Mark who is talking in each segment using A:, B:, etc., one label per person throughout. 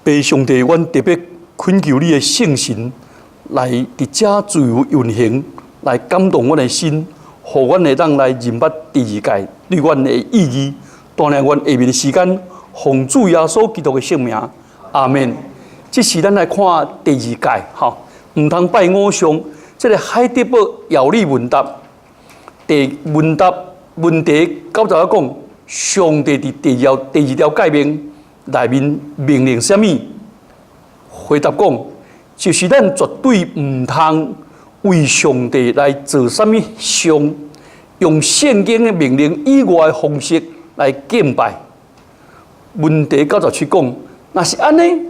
A: 爸上帝，阮特别恳求你的圣神来伫遮自由运行，来感动阮的心，互阮会当来认捌第二届对阮的意义，带领阮下面时间，奉主耶稣基督的圣名，阿门。这是咱来看第二届，吼，唔通拜偶像。这个海德堡遥理问答，问题到头讲，上帝伫第二条诫命内面命令什么？回答讲，就是咱绝对唔通为上帝来做什么像，用圣经的命令以外的方式来敬拜。问题97讲，若是安尼，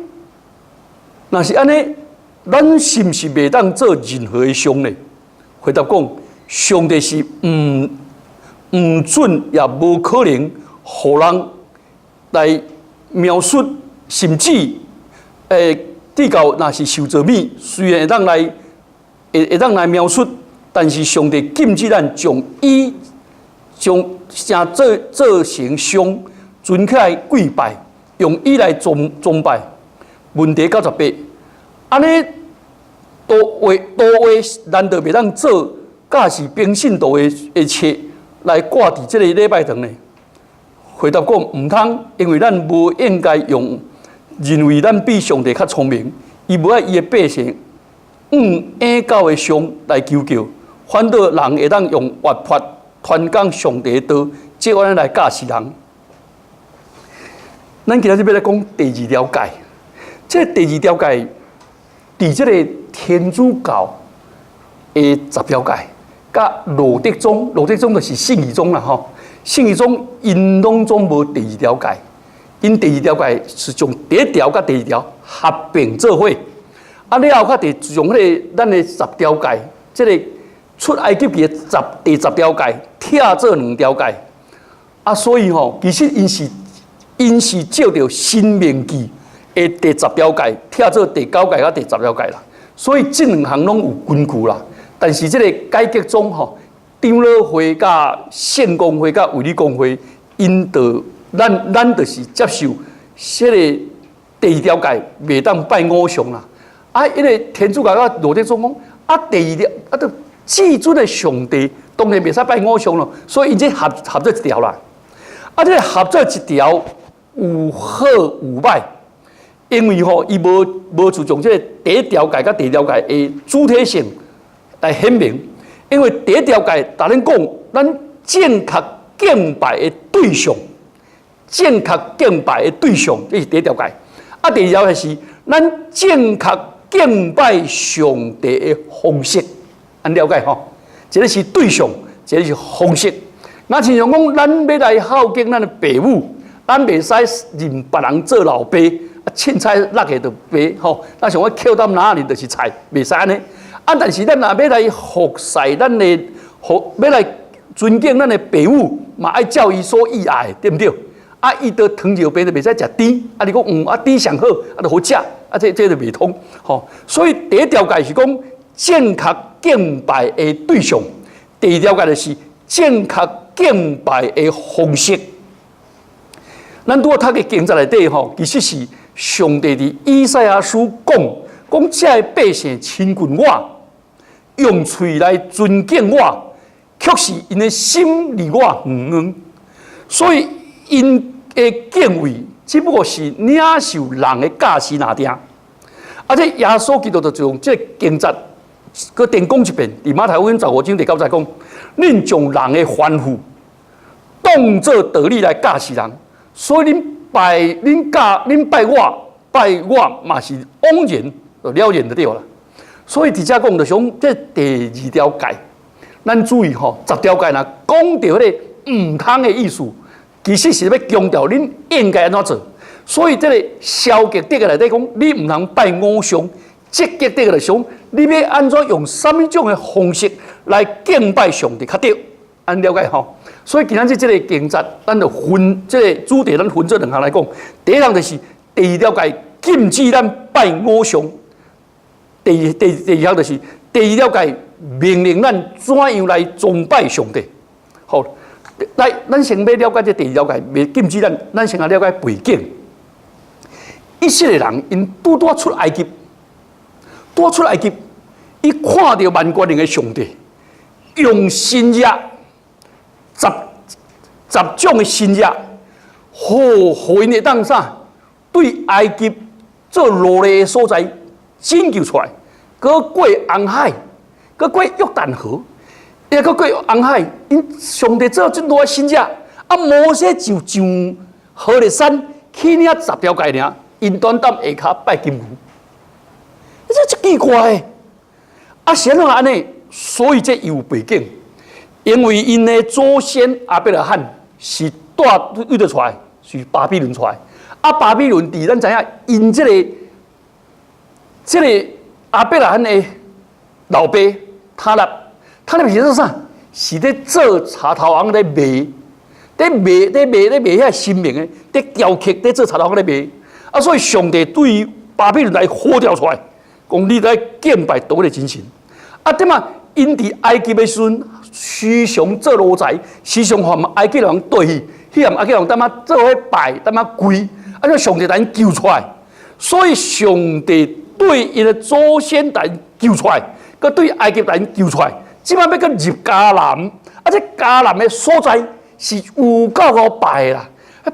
A: 咱是毋是袂当做任何的像呢？回答讲，上帝是唔准也无可能，互人来描述，甚至地教若是受造物，虽然会当来描述，但是上帝禁止咱将做成像，存起来跪拜，用伊来崇拜。问题98。安尼多话，难道袂当做假是平信徒的册来挂伫这个礼拜堂呢？回答讲唔通，因为咱无应该用认为咱比上帝较聪明，伊无爱伊的百姓硬教的像来求救，反倒人会当用活法传讲上帝的道，借我咱来教世人。咱今仔日要来讲第二条诫，这第二条诫。伫这个天主教的10条诫，甲罗德宗就是信义宗啦吼。信义宗因拢总无第二条诫，因第二条诫是从第一条甲第二条合并做伙。啊，了后较从咱的10条诫，这个出埃及记的第10条诫，拆做2条诫。啊，所以吼，其实因是照着申命记的第10条诫，拆做第9诫甲第10条诫啦，所以这2项拢有根据啦。但是这个改革中吼，长老会、甲圣公会、甲卫理公会，因着咱就是接受这个第2条诫，袂当拜偶像啦。啊，因为天主教甲罗德宗讲，啊第2条啊，都至尊的上帝，当然袂使拜偶像咯。所以因这合做一条啦。啊，这个合做一条有好有歹。因为吼，伊无注重这个第1条诫甲第2条诫的主体性来显明。因为第1条诫，逐咱讲，咱正确敬拜的对象，这是第1条诫。啊，第2条是咱正确敬拜上帝的方式，按了解吼。这个是对象，这个是方式。那亲像讲，咱要来孝敬咱的父母，咱袂使认别人做老爸。凊彩落下就白吼，咱想要扣担哪里就是菜，袂使安尼。啊，但是咱若要来服侍咱的，要来尊敬咱的父母，嘛爱照伊所意爱，对不对？啊，伊都糖尿病就袂使食甜，啊，你讲啊甜上好，啊就好食，啊这就袂通吼。所以第1条诫是讲正确敬拜的对象，第2条诫就是正确敬拜的方式。咱拄啊读嘅经节内底吼，其实是。上帝伫以赛亚书讲这些百姓亲近我，用嘴来尊敬我，却是因的心离我远。所以因的敬畏只不过是领受人的假使拿定。啊，这耶稣基督就用这经节，佮再讲一遍，伫马太福音15章第9节讲：恁将人的吩咐当作道理来教示人，所以恁拜我嘛是枉然，就了然就对了。所以伫遮讲就想这第2条诫，咱注意吼，10条诫若讲到迄个唔通的意思，其实是要强调恁应该安怎做。所以这个消极的内底讲，你唔通拜偶像；积极的来想，你要安怎用什么种的方式来敬拜上帝较对？安了解吼。所以今仔日这个经节，咱就分这个主题，咱分做2项来讲。第1项就是第2条诫禁止咱拜偶像；第2项就是第2条诫命令咱怎样来崇拜上帝。好，来，咱先要了解这第2条诫，未禁止咱先来了解背景。以色列人因拄出埃及，伊看到万国灵的上帝，用新约十种的新约，互因会当啥？对埃及做奴隶的所在拯救出来，搁过红海，搁过约旦河，也搁过红海。因上帝做这多新约，啊，摩西就上何烈山去领10条诫命，因短担下骹拜金牛，这奇怪的。啊，显然安尼，所以这有背景，因为因的祖先亚伯拉罕是带遇得出来，是巴比伦出来。啊，巴比伦伫咱知影，因这个亚伯拉罕的老爸他那是做啥？是咧做茶头王咧卖，咧卖遐新名的，咧雕刻咧做茶头王咧卖。啊，所以上帝对于巴比伦来呼调出来，讲你来敬拜倒咧真神。啊，对嘛？因伫埃及的时阵，时常做奴才，时常和埃及人对去，去和埃及人他妈做伙拜，他妈跪。啊！叫上帝咱救出来，所以上帝对因的祖先咱救出来，佮对埃及咱救出来。即摆要佮入迦南，啊！这迦南的所在是有够好拜啦，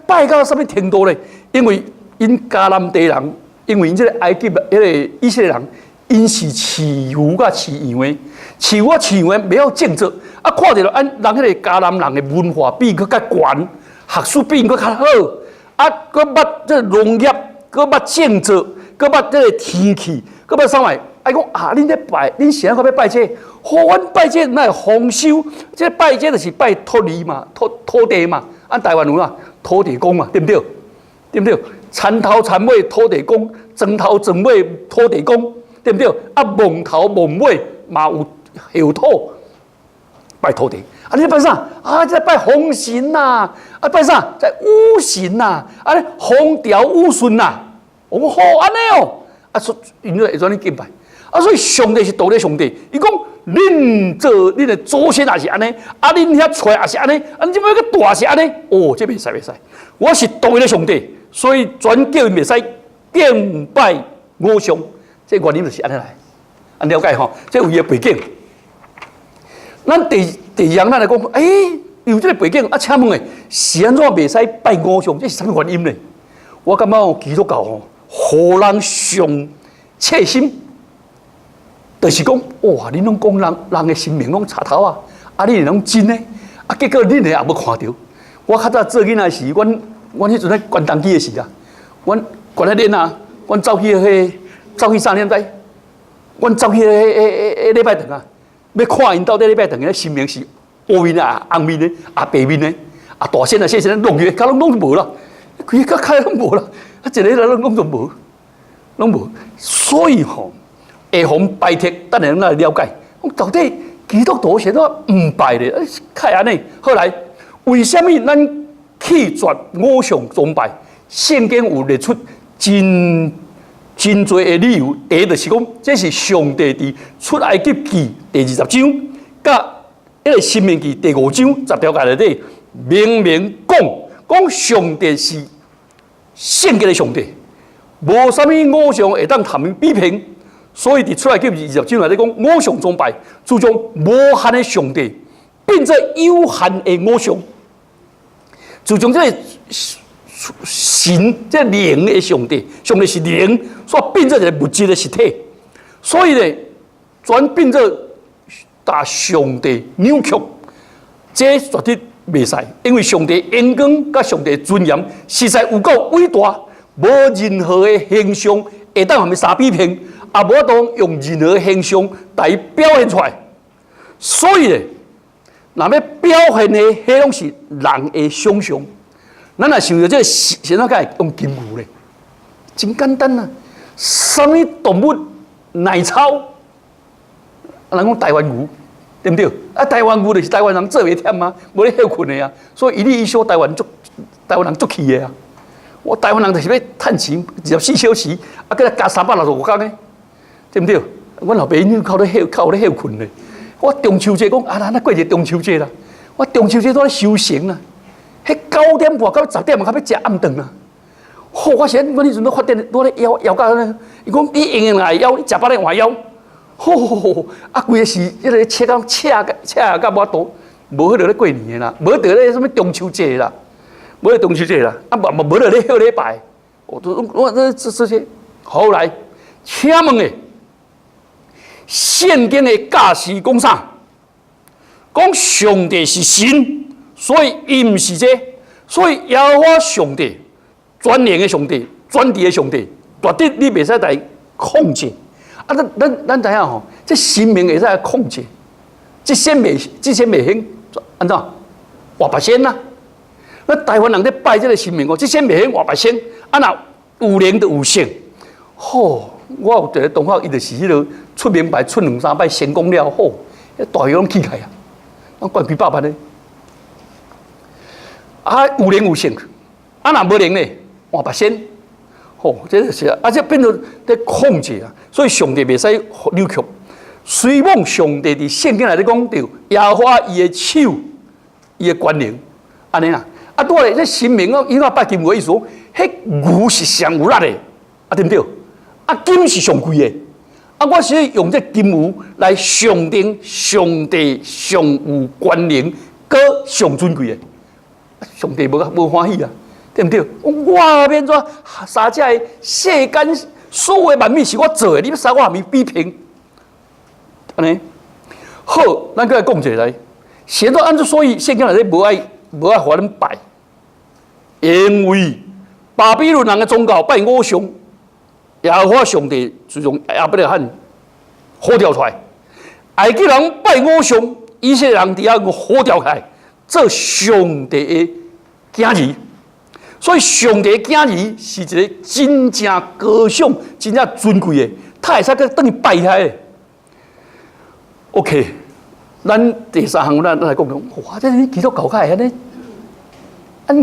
A: 拜到什么程度咧？因为因迦南地人，因为因这个埃及迄个以色列人，因是饲牛甲饲羊的，饲牛饲羊的袂晓种植，啊！看着咱人迄个迦南人的文化比佮较悬，学术比佮较好。啊，佮捌这农业，佮捌种植，佮捌这个天气，佮捌啥物？哎，讲啊，恁咧拜，恁谁个要拜这？好，阮拜这那丰收，这拜这就是拜土地嘛，土地嘛。按台湾有嘛，土地公嘛，对不对？对不对？田头田尾土地公，庄头庄尾土地公，对不对？啊，孟头孟尾嘛有后土拜土地。啊！你拜啥？啊！这拜风神呐！啊，拜啥？在巫神呐！啊，风调雨顺呐！我们好安尼哦！啊，因为会怎你敬拜？啊，所以上帝是道理上帝。伊讲，恁做恁的祖先也是安尼，啊，恁遐出也是安尼，啊，你怎么个大是安尼？哦，这袂使袂使！我是道理上帝，所以专叫伊袂使敬拜偶像。这原因就是安尼来，啊，了解吼？这有伊的背景。咱第二，咱来讲，有这个背景啊，请问是安怎袂使拜偶像？这是什么原因呢？我感觉基督教吼，互人上切心，就是讲，哇，恁拢讲人的生命拢插头啊，啊，你拢真呢，啊，结果恁也无看到。我较早做囡仔时，阮迄阵咧关东机的时啊，阮关咧练啊，阮走去3点钟，阮走去礼拜堂啊。要看因到底礼拜堂的心命是黑面啊、红面的、啊白面的、啊大仙啊、小仙啊，弄去，甲拢无啦，规个开拢无啦，啊一个人拢都无，拢无。所以吼，下方拜帖，等下咱来了解，到底基督徒是怎唔拜咧？开安尼，后来为什么咱弃绝偶像崇拜？圣经有列出真多的理由，第一就是讲，这是上帝伫出埃及记第20章，甲迄个申命记第5章10条内底明明讲上帝是圣洁的上帝，无啥物偶像会当谈比拼，所以伫出埃及20章内底讲偶像崇拜，主张无限的上帝变做有限的偶像，主张这个神这灵的上帝，上帝是灵，所以变做一个物质的实体，所以呢，全变做把上帝扭曲，这绝对袂使，因为上帝荣光甲上帝尊严实在有够伟大，无任何的形象会当和伊相比拼，也无当用任何形象来表现出来，所以呢，若要表现的，迄拢是人的想象。咱若想到这个现在该用金牛咧，真简单啊！什么动物奶草，人讲台湾牛，对不对？啊，台湾牛就是台湾人做袂忝啊，无咧休困的啊，所以一日一休台湾人足气的啊！我台湾人就是要趁钱24小时，啊，佮加365天的，对不对？阮老爸因靠咧休困咧，我中秋节讲啊，咱过一个中秋节啦，我中秋节都咧修行啊。迄9点半到10点，较要食暗顿啊！好，我迄阵都发电，我咧腰到咧，伊讲你用用来腰，你食饱咧换腰。好，啊，规个是迄个切到我肚，无迄落咧过年的啦，无得咧什么中秋节啦，无咧中秋节啦，啊无得咧休礼拜。我这些，后来请问诶，圣经的教示讲啥？讲上帝是神，所以伊毋是这，所以耶和华上帝，全能的上帝，全知的上帝，绝对你袂使来控制。啊，咱知影吼，这神明会使来控制，这先袂行，安怎？活白仙呐！那台湾人咧拜这个神明哦，这先袂行活白仙，啊若有灵就有性。吼，我有一个同学，伊就是迄落出名牌出2、3摆，成功了后，大鱼拢起开啊，咱管几百万咧。啊，有灵有性，啊若无灵呢，活白仙。哦，这就是啊，这变成在控制啊，所以上帝袂使扭曲。虽望上帝伫圣经内底讲到耶和华伊的手，伊的权能，安尼啦。啊，拄咧这神明哦，伊那拜金牛的意思讲，迄牛是上有力的，啊对不对？啊金是上贵的，啊我是用这金牛来象征上帝上有权能，搁上尊贵的，上帝无欢喜啊。对不对？我变做三者的世间所有的万物是我做的，你要杀我还没比拼？安尼好，咱再来讲一下来。现在按照所以圣经内底无爱互咱拜，因为巴比伦人的宗教拜偶像，耶和华上帝就从亚伯拉罕呼调出来。埃及人拜偶像，以色列人伫遐呼调开，做上帝的囝儿。所以上帝的囝儿是一个真正高尚、真正尊贵的，他会使去等于拜遐的。OK， 咱第三项咱来讲讲，哇，这基督教开安尼，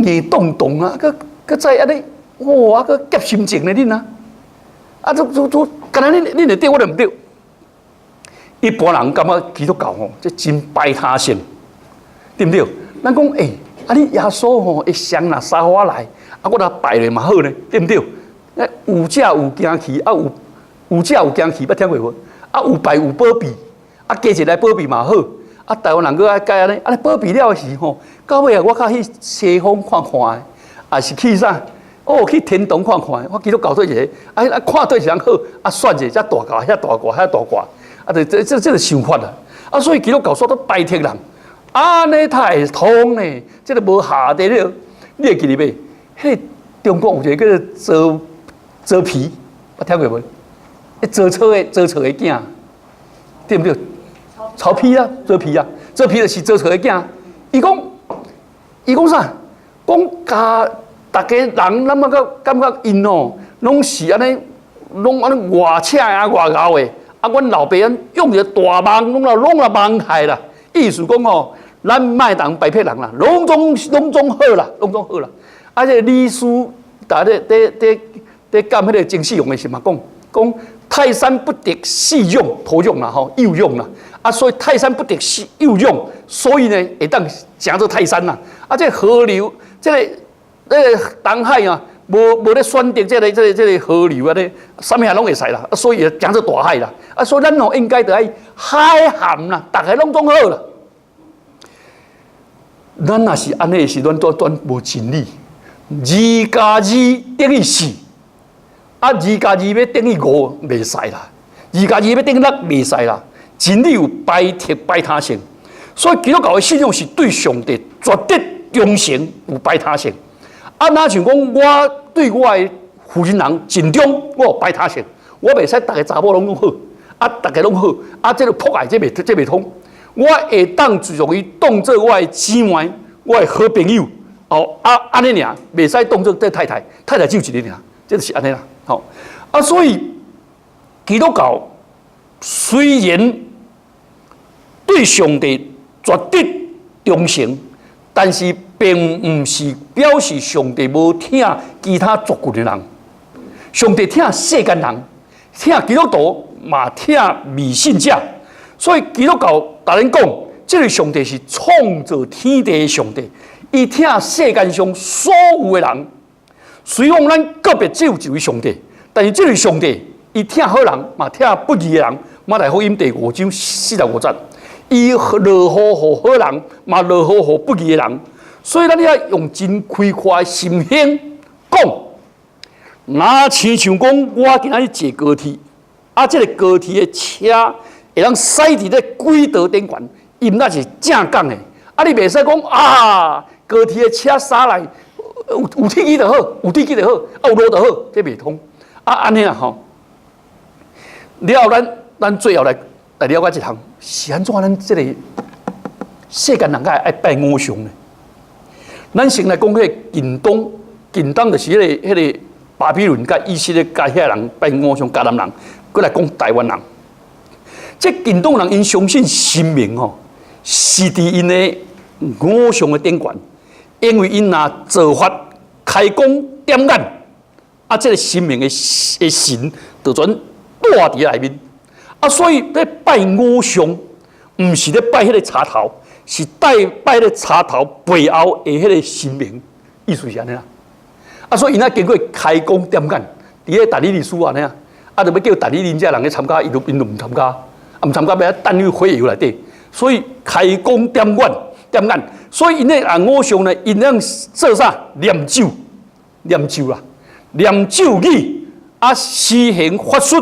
A: 硬动动啊，佮再安尼，哇，佮夹心情咧恁啊，啊，干那恁会对，我就唔对。一般人感觉基督教吼，这真拜他性，对不对？咱讲诶。啊！你耶稣吼会上拿沙发来，啊，我来拜咧嘛好呢，对不对？有者有惊奇，啊有者有惊奇，捌听过无？啊有拜有保庇，啊加一来保庇嘛好。啊台湾人佫爱改安尼，啊保庇了是吼，到尾啊我较去西方看看的，啊是去啥？哦去天堂看看的，我记得搞对一个，啊看对一人好，啊算者遮大挂，遐大挂，遐大挂，啊这个想法啦。啊所以基督教说都拜天人。安尼他会通呢，这个无下地了。你会记哩袂？迄中国有一个叫做皮，捌听过无？做错的囝，对不对？曹丕啊，做皮啊，做皮就是做错的囝。伊讲啥？讲家大家人，咱么感觉因哦，拢是安尼，拢安尼外请啊外敖的。啊，阮老爸用一个大网，拢来网害啦。意思讲哦。咱卖当拜骗人啦，拢总好啦，拢总好啦。啊，这李书在讲迄个经世用的是嘛讲泰山不得细用头用啦，吼幼用啦。啊，所以泰山不得细幼用，所以呢会当讲做泰山啦。啊，这河流，这个东海啊，无咧选择这个河流啊咧，啥物啊拢会使啦。啊，所以讲做大海啦。啊，所以咱吼应该得爱海涵啦，大家拢总好啦。咱若是安尼时，咱无真理。2加2等于4，啊，2加2要等于5，袂使啦。2加2要等于6，袂使啦。真理有摆他性，所以基督教的信仰是对上帝绝对忠诚，有摆他性。啊，若像讲我对我的负责人尽忠，我有摆他性，我袂使逐个查某拢好，啊，逐个拢好，啊，这个迫害这袂通。我会当自从伊当做我的姊妹，我的好朋友，哦，安尼尔，袂使当做这太太只有一个尔，这就是安尼啦，好，啊，所以基督教虽然对上帝绝对忠诚，但是并不是表示上帝无听其他族群的人，上帝听世间人，听基督徒嘛听迷信者。所以基督教大人讲，这个上帝是创造天地的上帝，伊听世间上所有的人，虽讲咱个别只有一位上帝，但是这位上帝，伊疼好人嘛，疼不义的人。马太福音第5章45节，伊落雨予好人，嘛落雨予不义的人。所以咱要用真开阔的心胸讲，若亲像讲我今仔日坐高铁，啊，这个高铁的车会当驶伫咧轨道顶悬，伊毋那是正港的。啊，你袂使讲啊，高铁的车驶来有铁机就好，有铁机就好，啊有路就好，这袂通。啊，安尼啊吼，了后咱最后来了解一项，是安怎咱这个世间人爱拜偶像呢？咱先来讲迄个近东就是迄个巴比伦甲以色列甲遐人拜偶像迦南人，过来讲台湾人。这近东人因相信神明吼，是伫因的偶像的顶悬，因为因若做法开工点眼，啊，这个神明的神就全带伫内面，啊，所以咧拜偶像，毋是咧拜迄个插头。是拜咧插头背后的迄个神明，意思是安尼啦。啊，所以因仔经过开工点眼，伫咧大理历史安尼啊，啊，就要叫大理林遮人去参加，因就毋参加，啊，毋参加要等于火药内底。所以开工点眼，所以因咧偶像呢，因咧做啥？念咒啦，念咒语啊，施行法术，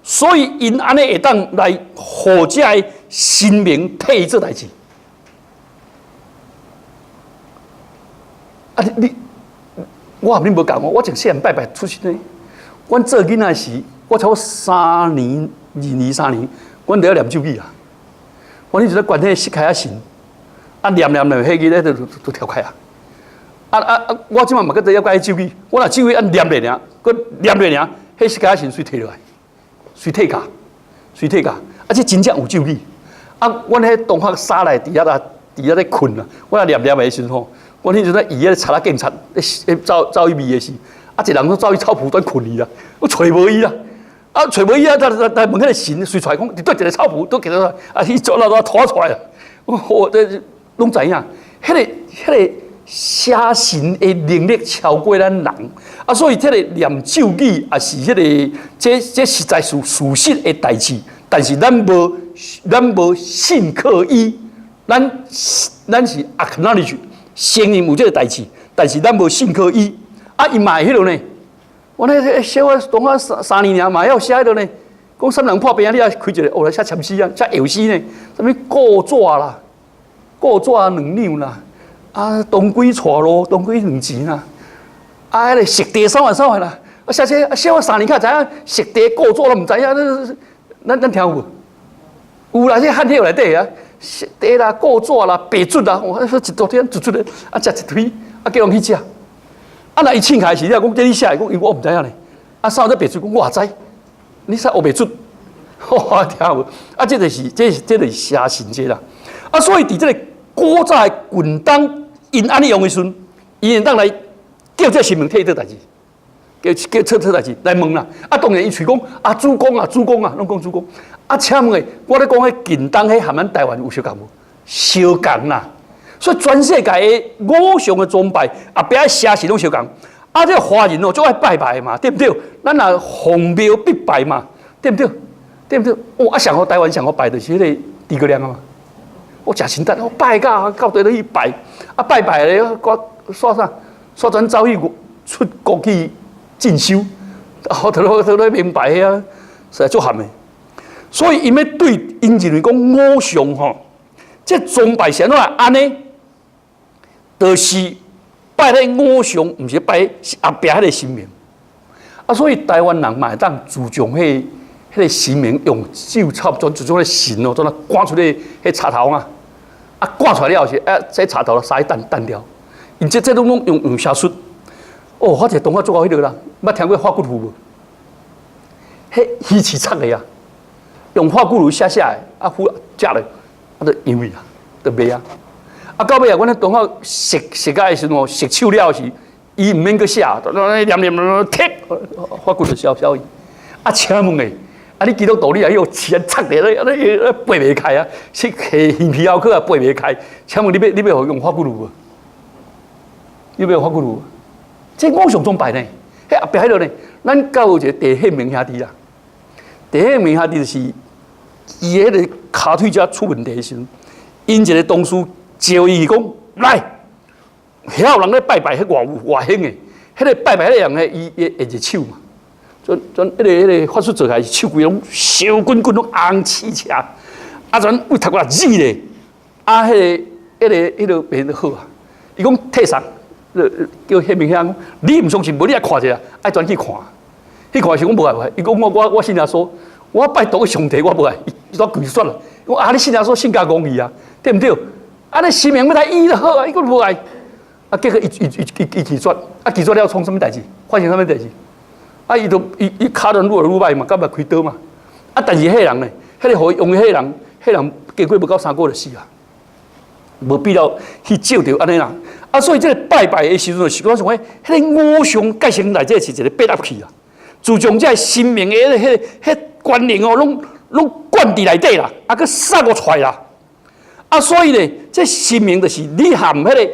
A: 所以因安尼会当来护遮的神明替伊做代志。啊！我也恁无讲我从细汉拜拜出身的。阮做囡仔时，我超过2年、阮就要念咒语啊。我迄阵咧关迄石开啊神，啊念咧，迄个咧就跳开啊。我即摆嘛搁在要解咒语，我若咒语按念咧尔，搁念咧尔，迄石开啊神随摕落来，随退价，啊这真正有咒语。啊，阮迄同学衫内伫遐咧困啊，我念的时阵吼。我迄阵咧，伊咧查啦警察，走伊味的时，啊，一人都走去草埔端困去啦，我找无伊啦，啊，找无伊啊，但问迄个神，随出来讲，伫对一个草埔都见到，啊，伊走啦拖出来啊，我这拢知影，迄个写神的能力超过咱人，啊，所以这个念咒语也是迄个，这实在是事实的代志，但是咱无信靠伊，咱是 acknowledge。承认有这个代志，但是咱无信靠伊，啊，伊嘛会迄落呢。我那小我同我3年尔嘛，还要写迄落呢。讲三人破病啊，你啊开一个学来写签诗啊，写药诗呢。什么古纸啦，古纸2两啦，啊，当归带路，当归2钱啦，啊，迄个熟地3万啦。啊，写小我3年较知影熟地古纸，都毋知影。咱听有无？有啦，这汉语内底啊。熟地啦、古纸啦、白竹啦，我说一大天一竹的，啊，食一堆，啊，叫人去食。啊，那伊凊开时，你讲这你写，讲因我毋知影咧。啊，啥物白竹？讲我也知。你说学白竹，我听有。啊，这就是写神这啦。啊，所以伫这个古早的郡东，因安尼用的时阵，伊会当来叫这神明替伊做代志，叫做代志来问啦。啊，当然伊喙讲啊，主公啊，拢讲主公。啊，请问诶，我咧讲迄近东迄含咱台湾有相共无？相共啦，所以全世界的偶像的崇拜啊，别个写神拢相共。啊，这华人哦，就爱拜拜嘛，对不对？咱也奉庙必拜嘛，对不对？对不对？哦，啊，上好台湾上好拜就是迄个诸葛亮啊嘛。我诚神诞，我拜到底都去拜，啊拜咧，我煞转走去出国去进修，啊，头咧明白啊，实在足含的。所以，因要对因认为讲偶像吼，这崇拜是安尼，就是拜咧偶像，毋是拜后壁迄个神明。啊，所以台湾人嘛会当注重迄个神明，用手插做种神哦，做那赶出去迄插头啊，啊赶出来了后是啊，这插头撒去弹掉，因这拢用邪术。哦，我一个同学做过迄个啦，捌听过化骨符无？迄鱼翅插的啊。用化骨炉写的，啊，符食了，啊，就因为啊，就卖啊。啊，到尾啊，阮咧同学食个时阵，食臭了时，伊毋免去写，念剔，化骨就消伊。啊，请问诶，啊，你基督徒你也有钱插咧，背袂开啊，去下鱼皮袄去啊，背袂开。请问你要用化骨炉无？你要化骨炉？这五常总拜呢，迄后壁迄落呢，咱教有一个地显明兄弟啦。地显明兄弟就是伊迄个骹腿只出问题的时阵，因一个同事招伊讲来，遐有人咧拜拜，迄外兴的，迄个拜拜迄个人咧，伊会热手嘛，迄个法术做起来手规拢烧滚滚，拢红刺刺，啊，全为头壳热咧，啊，迄个变好啊，伊讲退上。叫迄明兄，你唔相信，无你来看一下，爱转去看。去看是讲无爱，伊讲我信耶稣，我拜托个上帝，我无爱，伊都跪算了。我你信耶稣，性格公义啊，对唔对？你神明要来医就好啊，伊个无爱。结果伊拒绝，拒绝了创什么代志？发生什么代志？伊骹都愈来愈歹嘛，甲嘛开刀嘛。但是迄个人呢，迄个互用的迄个人结果无到3个月就死啊。无必要去照着安尼啦，所以这个拜拜的时阵，就是讲什么？迄个五常界成内底是一个八合气啊，自从这神明的迄观念哦，拢灌伫内底啦，佮撒过出来啦。所以呢，这神明就是你含迄个，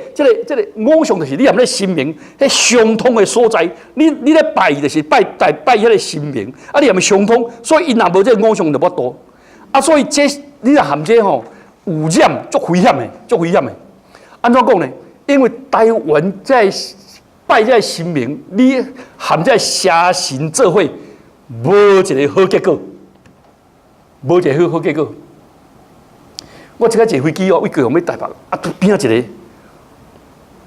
A: 这个五常就是你含迄神明迄相通的所在。你咧拜就是拜迄个神明，你含相通，所以因若无这个五常就无多。所以这你若含这吼。有染足危险的，足危险的。安怎讲呢？因为台湾在拜这神明，你含这邪神做伙，无一个好结果，无一个好结果。我即个坐飞机哦，为高雄要台北，边仔一个，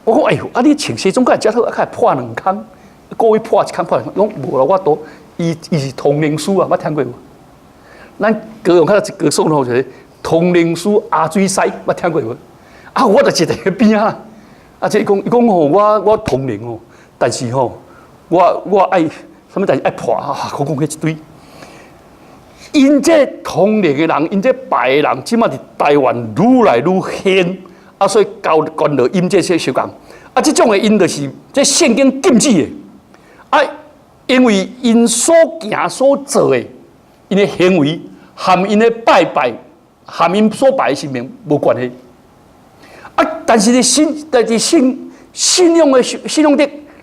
A: 我讲哎呦，你穿西装甲食好，较破2空，故意破1空破2空，讲无啦，我都伊是通灵师啊，捌听过无？咱高雄较一个送好一个。通灵师阿水师，捌听过无？我就一个边啊！伊讲吼，我通灵哦，但是吼，我爱什么代志爱破我讲迄一堆。因这通灵的人，因这拜的人，即马伫台湾愈来愈兴，所以交关落因这些相共。即种的因就是这圣经禁止的。因为因所行所做的，因的行为含因的拜拜。含因所拜的神明无关系，但是信仰的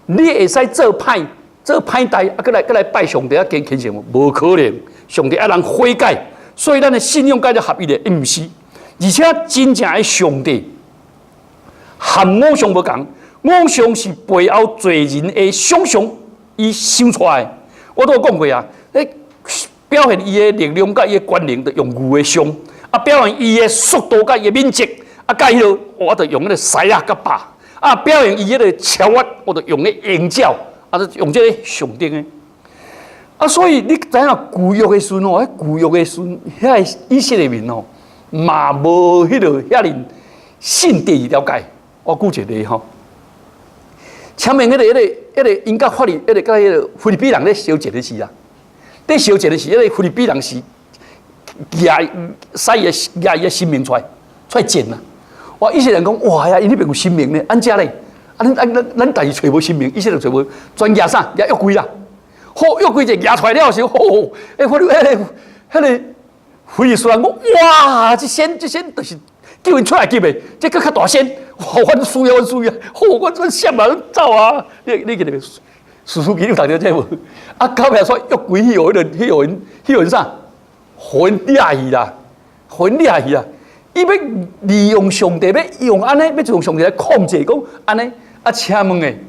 A: 你会使做歹代，搁来拜上帝跟虔诚无可能，上帝人悔改，所以咱的信仰改做合一的，毋是，而且真正的上帝含五常无共，五常是背后罪人的想象，伊想出来的。我都有讲过啊，表现伊的力量甲伊的权能，就用牛的像。表现伊的速度甲伊的敏捷，甲迄落我就用迄个狮啊甲豹。表现伊迄个超越，我就用迄鹰鸟，就用这个上顶的。所以你知影旧约的时阵哦，旧约的时阵，遐以色列民哦，嘛无迄落遐尼信第2条界。我举一个吼，前面迄个因甲法律，甲迄个菲律宾人咧相结的时啊，咧相结的时，迄个菲律宾人是。使伊的神明出来见啦！哇！以色列人讲哇呀，因迄边有神明呢，安遮咧？咱但是找无神明，以色列找无，专举啥？举约柜啦！好，约柜就举出来了时候，迄个菲律宾人讲哇，这仙就是叫因出来翕的，这搁较大仙，哇！阮需要，阮闪啊，走啊！你个叔叔记你读着这无？到尾说约柜迄个啥？很厉害啦，很厉害啦！伊要利用上帝，要用安尼，要用上帝来控制，讲安尼。请问诶，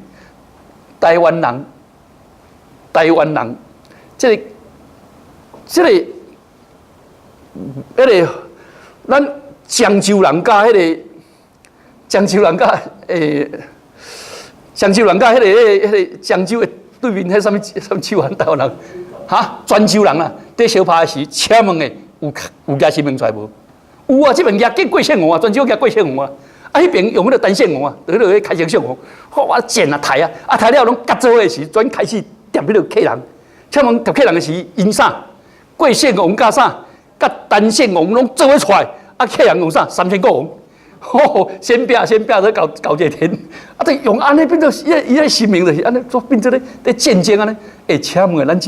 A: 台湾人，这个，迄个，咱漳州人甲迄个，漳州人甲迄个漳州诶对面，迄什么手环台湾人？泉州人啊，在相拍时，请问诶，有举神明出来无？有啊，这边举过线红啊，泉州举过线红啊。迄边用迄个单线红啊，迄个开成线红，我剪啊抬啊，抬了拢夹做伙时，转开始踮迄个客人。请问踮客人诶时，因啥？过线红加啥？甲单线红拢做伙出来，客人用啥？3000个红。先拼做搞一个天，就用安尼变做伊个神明就是安尼做变做咧战争安尼。请问咱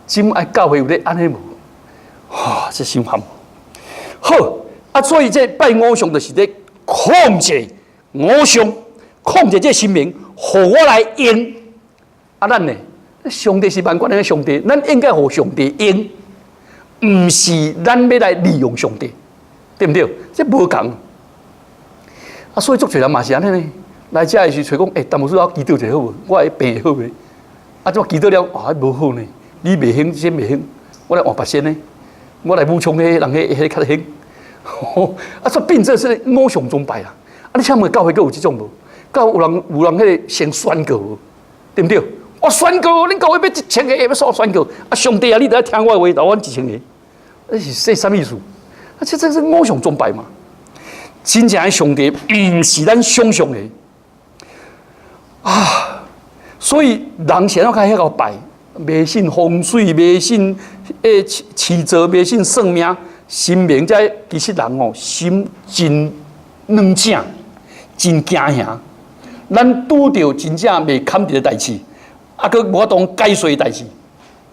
A: 即摆教会有咧安尼无？这心寒。好，所以这拜五常就是咧控制五常，控制这生命，互我来用。啊，咱呢？上帝是万管的上帝，咱应该互上帝用，唔是咱要来利用上帝，对不对？这无共。啊，所以足侪人嘛是安尼呢。来遮的时找讲，陈牧师我祈祷就好无？我的病会好未？啊，怎祈祷了？啊，无好呢。你袂兴，先袂兴。我来换别仙呢。我来补充迄人迄较兴。啊，说变这是偶像崇拜啊！啊，你请问教会阁有这种无？教有人迄个先宣告无？对不对？我宣告，恁教会要1000个，要说宣告。啊，上帝啊，你得听我的话，我1000个。那是啥意思？啊，这是偶像崇拜嘛？真正的上帝唔是咱想象的啊！所以人现在开始个拜，迷信风水，迷信七则，迷信算命，神明在其实人哦心真软正，真惊吓。咱拄着真正未堪得的代志，啊，佮无当解说的代志，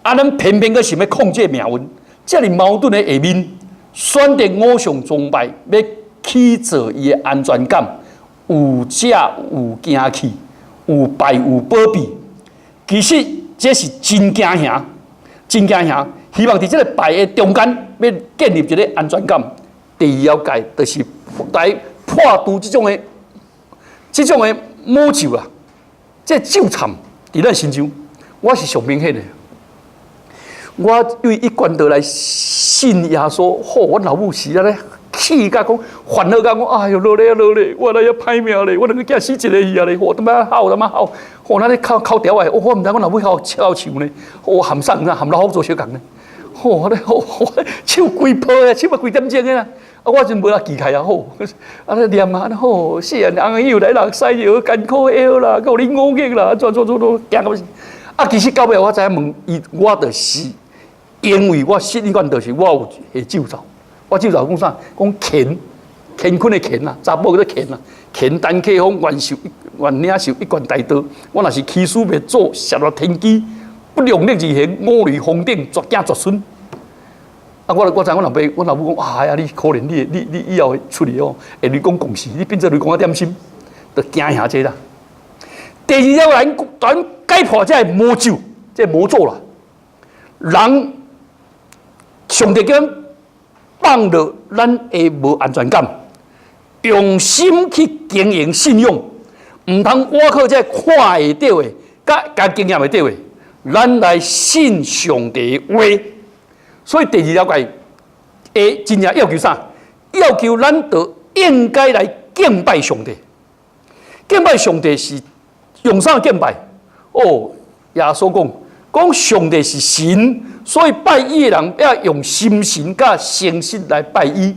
A: 啊，咱偏偏佮想要控制命运，这里矛盾的下面，选择偶像崇拜，要起造伊的安全感，有遮有惊气，有拜有保庇。其实这是真惊吓，真惊吓。希望伫这个拜的中间，要建立一个安全感。第二要界就是来破除这种的魔咒啊，这咒惨伫咱心中，我是上明显的。我为一贯道来信耶稣，我老母是安尼气甲讲，烦恼甲讲，哎哟，落咧，我来要歹命咧，我两个囝死一个去啊咧，我他妈好，那咧靠条诶，我唔知我老母好笑呢，我含上含老好做小工呢，我手规破啊，手啊规点钟啊。啊，我真无啦记开啊好，啊咧念啊好，世人红油来啦，西药艰苦药啦，够你五月啦，做惊到死。啊，其实到尾我知影问伊，我就是因为我信念就是我有会咒诅，我咒诅讲啥？讲乾坤的乾啊，查某叫做乾啊，乾单克风愿领受一贯大道。我若是欺师灭祖，杀戮天机，不量力而行，五雷轰顶，绝子绝孙。啊！我知我老母讲，哎呀，你可怜你以后出去哦，会雷公共事，你变做雷公啊点心，就惊吓这啦。第二要咱解破这魔咒，这魔咒啦。人上帝叫放了咱会无安全感，用心去经营信用，唔通我靠这看会到的，甲经验会到的，咱来信上帝话。所以第二了解，真正要求啥？要求咱就应该来敬拜上帝。敬拜上帝是用啥敬拜？哦，耶稣讲上帝是神，所以拜伊的人要用心神甲诚实来拜伊。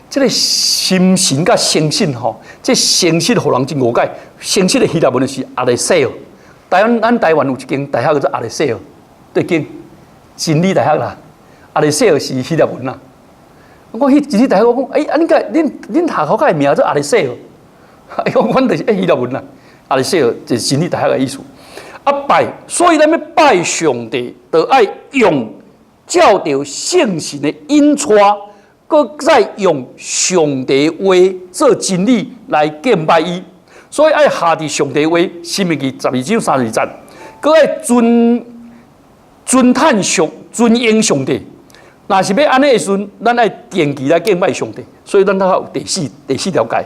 A: 这个心神甲诚实吼，这诚实互人真误解。诚实的希腊文是阿里塞尔，咱台湾有一间大学叫做阿里塞尔，对间。真理大学啦，阿里塞尔是希腊文啦。我去真理大学，我讲，恁学校个名做阿里塞尔，阮就是希腊文啦。阿里塞尔就是真理大学的意思。啊拜，所以咱要拜上帝，就要用照着圣神的引带，搁再用上帝话做真理来敬拜伊。所以要下伫上帝话，申命记12章32节，搁要尊敬上帝，若是要安尼的时阵，咱爱定期来敬拜上帝，所以咱有第四条解。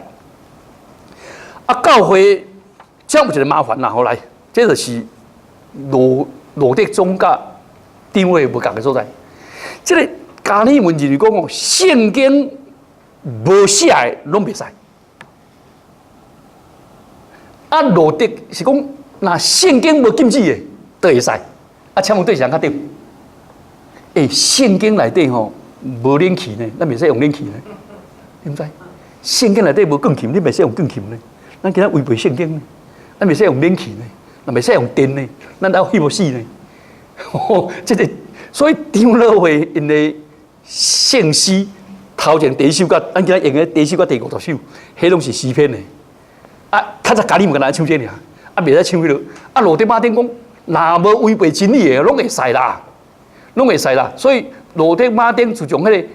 A: 啊，教会这有一个麻烦啦，后来这就是罗德宗甲定位无共的所在。这个加尼文就是讲哦，圣经无写的拢袂使。啊，罗德是讲，若圣经无禁止的，都会使。啊，请问对谁较对？圣经内底吼无冷气呢，咱袂使用冷气呢，你唔知？圣经内底无钢琴，你袂使用钢琴呢。咱今仔违背圣经呢，咱袂使用冷气呢，咱袂使用电呢，咱要翕无死呢。这个，所以张乐会因的圣诗头前第一首甲咱今仔用的第一首甲第50首，迄拢是诗篇呢。啊，较早家己毋敢来唱这尔，啊袂使唱迄落。啊，罗德马丁讲。若无违背真理的，拢会使啦，拢会使啦。所以罗德马丁就从迄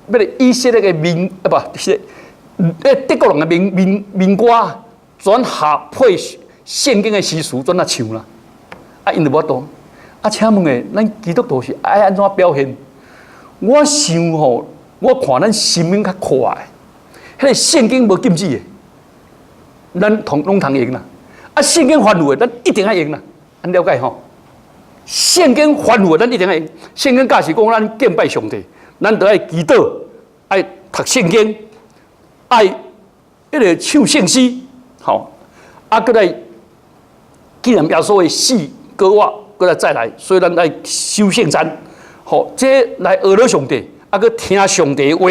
A: 个以色列的民啊不是德国人的民歌转合配圣经的习俗，转啊唱啦。啊，因就无懂。啊，请问诶，咱基督徒是爱安怎表现？我想吼，我看咱生命较快，迄个圣经无禁止诶，咱拢通用啦。啊，圣经吩咐诶，咱一定要用啦。安了解吼？圣经吩咐咱一定要用。圣经假是讲咱敬拜上帝，咱得爱祈祷，爱读圣经，爱迄个唱圣诗，吼，啊，搁来纪念耶稣诶死过活。过来再来，所以咱来修圣餐，好，这来学了上帝，啊，搁听上帝的话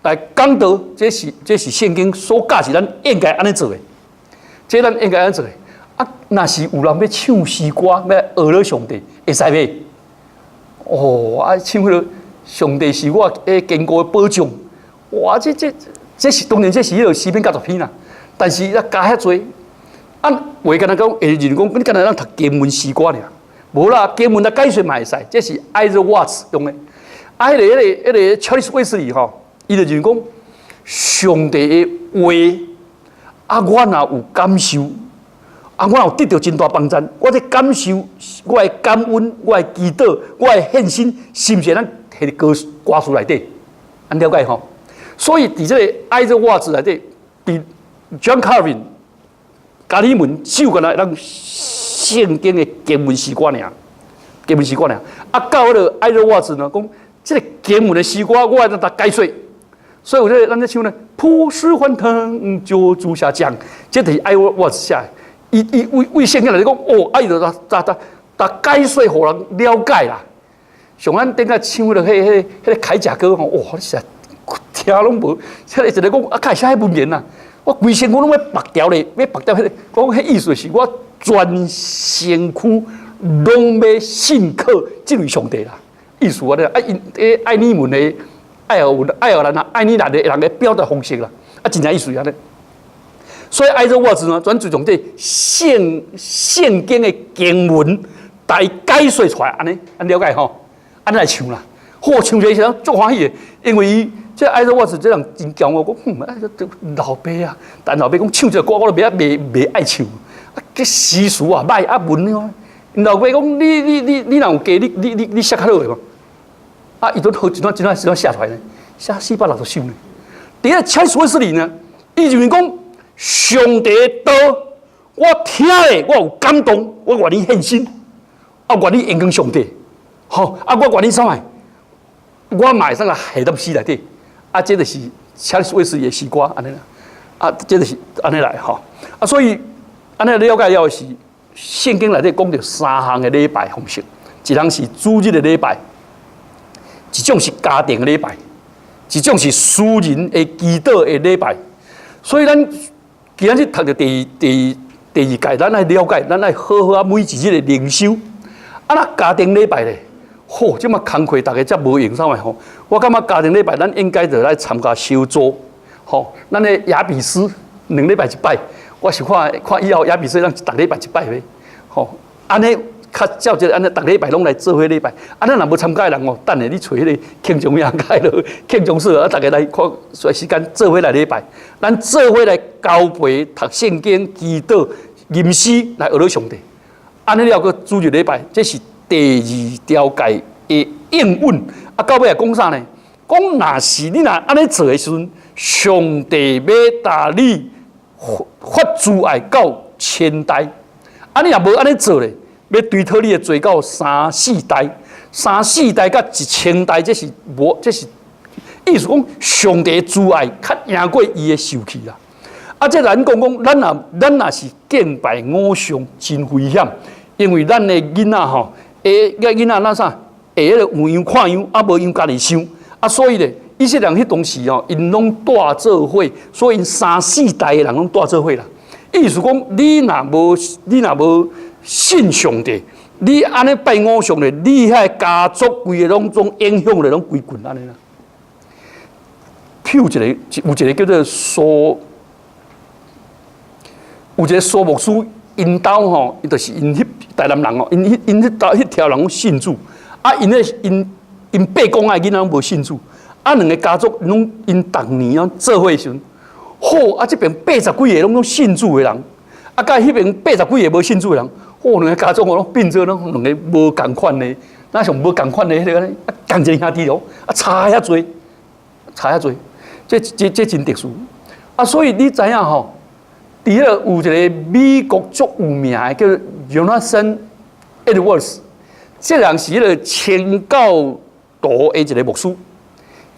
A: 来讲道，这是圣经所教是咱应该安尼做的，这咱应该安尼做的。啊，若是有人要唱诗歌，要学了上帝，会使袂？哦，啊，唱迄个上帝是我诶坚固的保障，哇，这是当然这是迄个诗篇90篇啦，但是啊加遐多，啊，话敢若讲，人讲你敢若咱读经文诗歌尔。无啦，经文的解说嘛会使，这是 Isaac Watts 用的。啊，迄个 Charles Wesley 吼，伊就认讲上帝的话，啊，我若有感受，啊，我有得到真大帮助，我这感受，我的感恩，我的祈祷，我的献心，是毋是咱摕伫歌词内底？安了解吼？所以伫这个 Isaac Watts 内底，伫 John Calvin 加里门手干来让。圣经的经文诗歌尔，经文诗歌尔。啊，到迄个爱德华兹呢，讲这个经文的诗歌，我爱让它解说。所以我咱咧唱呢，普世欢腾就主下降，这就是爱德华兹写的。伊为圣经来讲，哦，爱就他解说，互人了解啦。像咱顶下唱迄个铠甲歌吼，哇，实听拢无，即个一个讲啊，开写迄文言啦。我规身躯拢要白条咧，要白条迄个，讲迄意思是我。全身躯拢要信靠这位上帝啦，意思啊，啊因爱你们的爱尔兰啊，爱你兰的人的表达方式啦，啊，真正意思啊咧。所以爱这我字呢，专注重这圣经的经文来解说出来，安尼了解吼，安尼来唱啦，好唱起来是足欢喜的，因为伊这爱这我字这人真骄傲，讲这老爸啊，但老爸讲唱这歌我都袂爱唱。这习俗啊，歹啊文哦。老爸讲你若有加，你写较好个嘛？啊，伊都好一段写出来呢，写460首呢。第二，蔡斯威斯利呢，伊认为讲上帝的道，我听的我有感动，我愿意献心，啊，愿意应跟上帝，好，啊，我愿意啥物？我马上来下到诗内底，啊，这就是蔡斯威斯利的诗歌安尼啦，啊，这就是安尼来吼，啊，所以。安尼了解了是，圣经内底讲到3项的礼拜方式，一项是主日的礼拜，一种是家庭的礼拜，一种是私人的祈祷的礼拜。所以咱今日读到第二届，咱来了解，咱来好好啊每一日的灵修。啊，那家庭礼拜咧，好，即马工课大家则无用啥物吼。我感觉家庭礼拜，咱应该就来参加小组，吼，咱的雅比斯2礼拜一摆。我是看以后也比说咱逐礼拜一摆呗，吼，安尼较照这安尼逐礼拜拢来做伙礼拜，安尼若无参加的人哦，等下你找迄个庆中央开了庆中社啊，大家来看随时间做伙来礼拜，咱做伙来交陪读圣经、祈祷、吟诗来学了上帝，安尼了个主日礼拜，这是第2条界的应允。啊，到尾来讲啥呢？讲若是你若安尼做的时阵，上帝要答你。发慈爱到千代，啊！你若无安尼做咧，要追讨你的罪到3、4代，3、4代甲1000代，这是无，这是意思讲上帝的慈爱较赢过伊的受气啦。啊，这咱讲，咱若是敬拜偶像，真危险，因为咱的囡仔吼，囡仔那啥，会迄个有样看样，啊无样家己想，啊，所以咧。伊些人迄当时哦，因拢带做伙，所以因3、4代的人拢带做伙啦。意思讲，你若无信上帝，你安尼拜偶像咧，你遐家族规个拢总影响咧，拢规群安尼啦。譬如有一个叫做有一个苏牧师，因兜吼，伊就是因迄台南人哦，因迄条人信主，啊，因爸公啊囡仔拢无信主。啊，2个家族拢因逐年啊做伙时阵，好啊，这边80几个拢信主的人，啊，甲迄边80几个无信主的人，两个家族拢变做拢两个无共款的，那像无共款的迄个呢，啊，同一个兄弟咯，啊，差遐多，差遐多，这真特殊。啊，所以你知影吼，伫迄有一个美国足有名的叫 Jonathan Edwards， 这人是迄个清教徒的一个牧师，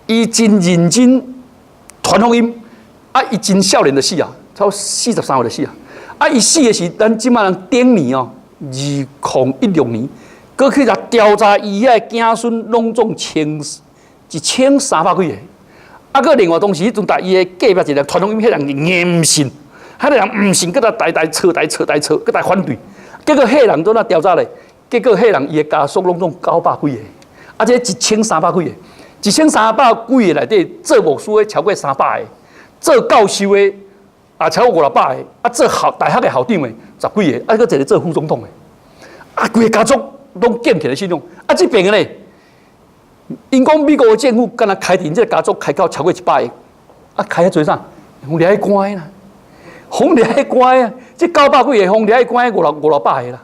A: 伊真认真传福音，啊，伊真少年就死啊，差不多43岁就死啊。啊，伊死的是咱即摆人顶年哦，2016年，过去来调查伊遐子孙拢总1300几个。啊，个另外当时迄阵，大伊的隔壁一个传福音，迄人严唔信，迄个人唔信，佮他代错，佮他反对。结果迄人都那调查咧，结果迄人伊的家属拢总900几个，啊，这1300几个，1300几个内底做牧师的超过300个，做教授的啊超过500个，啊做大学的校长的10几个，啊，佮一个做副总统的，啊，规个家族拢建起来信用，啊，这边的咧。因讲美国的政府敢若开庭这个家族开到超过100个，啊开遐做啥？互掠去关啦，互掠去关啊！这900几个互掠去关500个啦，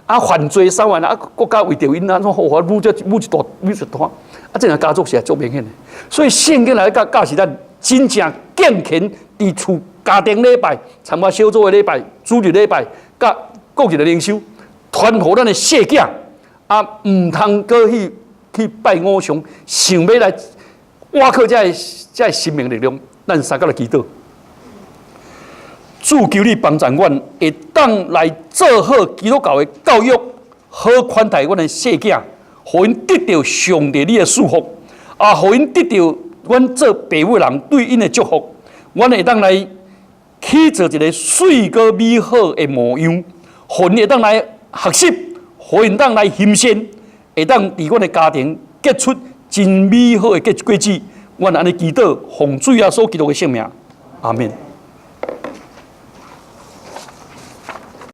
A: 啊犯罪3万啊！国家为着因安怎好法武一团，啊这样家族是足明显的。所以圣经来教是咱真正敬虔伫厝家庭礼拜、参加小组的礼拜、主日礼拜，甲各一个灵修，传互咱的世界啊，唔通过去拜偶像，想要来挖靠这生命力量，咱三个来祈祷。主求你帮助阮，会当来做好基督教的教育，好款待阮的世界，互因得到上帝你的祝福，啊，互因得到阮做爸母人对因的祝福，阮会当来去做一个水果美好的模样，互因会当来学习，互因当来欣赏。会当伫阮的家庭结出真美好的果子，阮安尼祈祷，奉主耶稣基督的圣名，阿门。